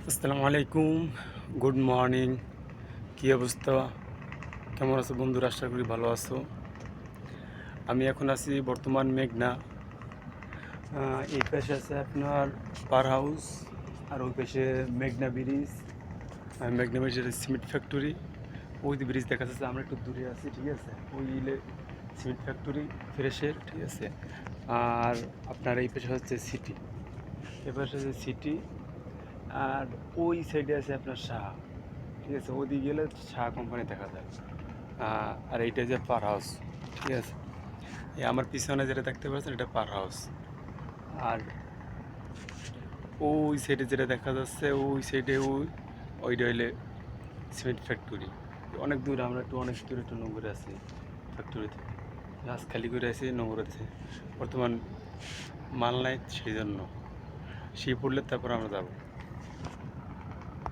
আসসালামু আলাইকুম, good morning. কী অবস্থা, কেমন আছো বন্ধুরা? আশা করি ভালো আছো। আমি এখন আছি বর্তমান মেঘনা। এই পাশে আছে আপনার পার হাউস, আর ওই পাশে মেঘনা ব্রিজ। মেঘনা ব্রিজের সিমেন্ট ফ্যাক্টরি, ওই ব্রিজ দেখা যাচ্ছে। আমরা একটু দূরে আছি, ঠিক আছে। ওই সিমেন্ট ফ্যাক্টরি ফ্রেশের, ঠিক আছে। আর আপনার এই পাশে হচ্ছে সিটি, এ পাশে হচ্ছে সিটি। আর ওই সাইডে আছে আপনার শাহ, ঠিক আছে। ওদিকে গেলে শাহ কোম্পানি দেখা যায়। আর এইটা যে পার হাউস, ঠিক আছে। এই আমার পিছনে যেটা দেখতে পাচ্ছেন এটা পার হাউস। আর ওই সাইডে যেটা দেখা যাচ্ছে, ওই সাইডে ওইটা হইলে সিমেন্ট ফ্যাক্টরি। অনেক দূর, আমরা অনেক দূরে একটু নোংরে আছি ফ্যাক্টরিতে। গাছ খালি করে আছি, নোংর আছে বর্তমান, মাল নাই, সেই জন্য শীত পড়লে তারপর আমরা যাব।